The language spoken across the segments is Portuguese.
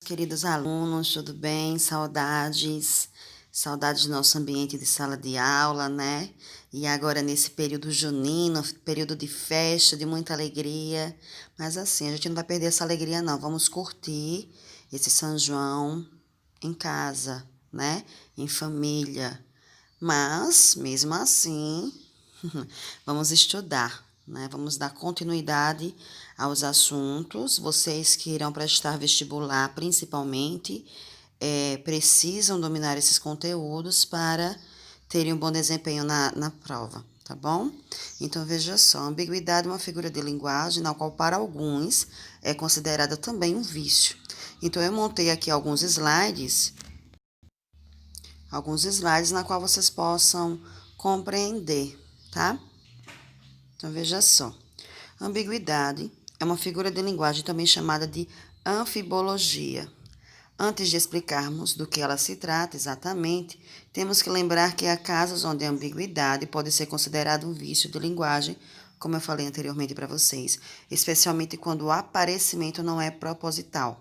Queridos alunos, tudo bem? Saudades, saudades do nosso ambiente de sala de aula, né? E agora nesse período junino, período de festa, de muita alegria. Mas assim, a gente não vai perder essa alegria, não. Vamos curtir esse São João em casa, né? Em família. Mas, mesmo assim, vamos estudar, né? Vamos dar continuidade aos assuntos. Vocês que irão prestar vestibular, principalmente, precisam dominar esses conteúdos para terem um bom desempenho na prova, tá bom? Então, veja só, a ambiguidade é uma figura de linguagem na qual, para alguns, é considerada também um vício. Então, eu montei aqui alguns slides na qual vocês possam compreender, tá? Então, veja só. Ambiguidade é uma figura de linguagem também chamada de anfibologia. Antes de explicarmos do que ela se trata exatamente, temos que lembrar que há casos onde a ambiguidade pode ser considerada um vício de linguagem, como eu falei anteriormente para vocês, especialmente quando o aparecimento não é proposital.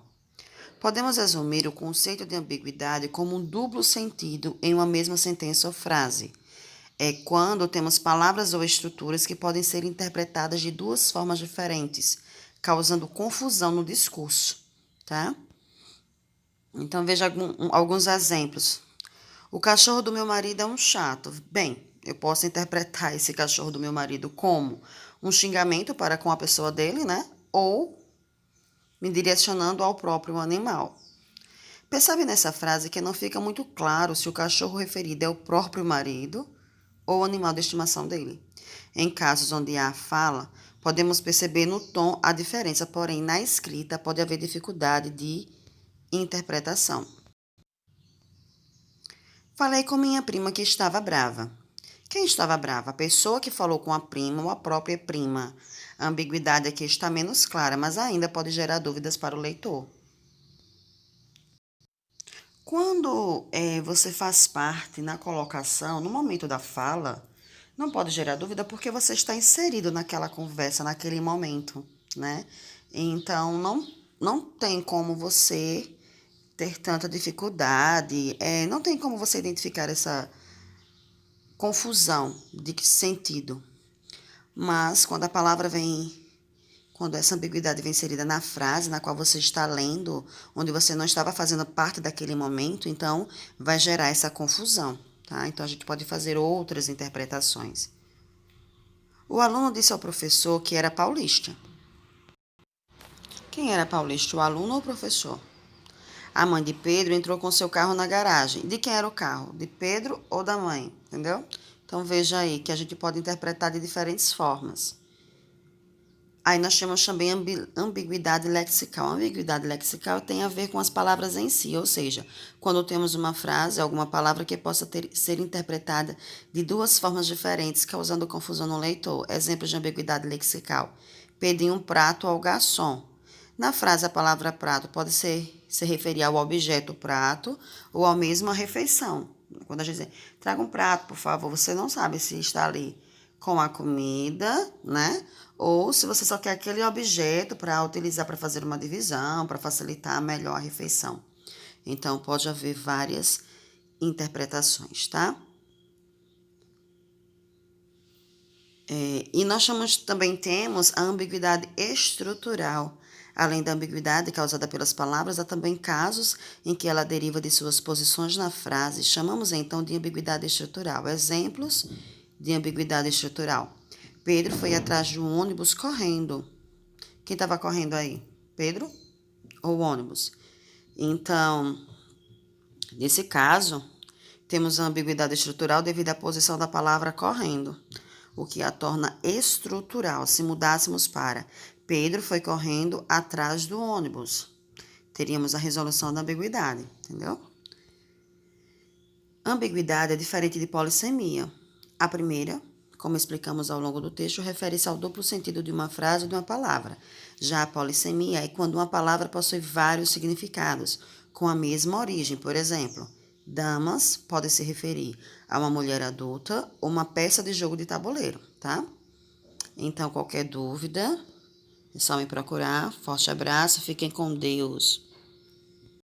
Podemos assumir o conceito de ambiguidade como um duplo sentido em uma mesma sentença ou frase. É quando temos palavras ou estruturas que podem ser interpretadas de duas formas diferentes, causando confusão no discurso, tá? Então, veja alguns exemplos. O cachorro do meu marido é um chato. Bem, eu posso interpretar esse cachorro do meu marido como um xingamento para com a pessoa dele, né? Ou me direcionando ao próprio animal. Percebe nessa frase que não fica muito claro se o cachorro referido é o próprio marido ou o animal de estimação dele. Em casos onde há fala, podemos perceber no tom a diferença, porém na escrita pode haver dificuldade de interpretação. Falei com minha prima que estava brava. Quem estava brava? A pessoa que falou com a prima ou a própria prima. A ambiguidade aqui está menos clara, mas ainda pode gerar dúvidas para o leitor. Quando você faz parte na colocação, no momento da fala, não pode gerar dúvida porque você está inserido naquela conversa, naquele momento, né? Então, não tem como você ter tanta dificuldade, não tem como você identificar essa confusão de sentido. Mas quando essa ambiguidade vem inserida na frase na qual você está lendo, onde você não estava fazendo parte daquele momento, então vai gerar essa confusão, tá? Então a gente pode fazer outras interpretações. O aluno disse ao professor que era paulista. Quem era paulista, o aluno ou o professor? A mãe de Pedro entrou com seu carro na garagem. De quem era o carro? De Pedro ou da mãe? Entendeu? Então veja aí que a gente pode interpretar de diferentes formas. Aí nós temos também ambiguidade lexical. A ambiguidade lexical tem a ver com as palavras em si, ou seja, quando temos uma frase, alguma palavra que possa ser interpretada de duas formas diferentes, causando confusão no leitor. Exemplos de ambiguidade lexical. Pedi um prato ao garçom. Na frase, a palavra prato pode se referir ao objeto prato ou ao mesmo à refeição. Quando a gente diz, traga um prato, por favor, você não sabe se está ali com a comida, né? Ou se você só quer aquele objeto para utilizar para fazer uma divisão, para facilitar melhor a refeição. Então, pode haver várias interpretações, tá? E nós também temos a ambiguidade estrutural. Além da ambiguidade causada pelas palavras, há também casos em que ela deriva de suas posições na frase. Chamamos então de ambiguidade estrutural. Exemplos de ambiguidade estrutural. Pedro foi atrás do ônibus correndo. Quem estava correndo aí? Pedro ou o ônibus? Então, nesse caso, temos a ambiguidade estrutural devido à posição da palavra correndo, o que a torna estrutural. Se mudássemos para Pedro foi correndo atrás do ônibus, teríamos a resolução da ambiguidade, entendeu? Ambiguidade é diferente de polissemia. A primeira, como explicamos ao longo do texto, refere-se ao duplo sentido de uma frase ou de uma palavra. Já a polissemia é quando uma palavra possui vários significados, com a mesma origem. Por exemplo, damas pode se referir a uma mulher adulta ou uma peça de jogo de tabuleiro, tá? Então, qualquer dúvida, é só me procurar. Forte abraço, fiquem com Deus.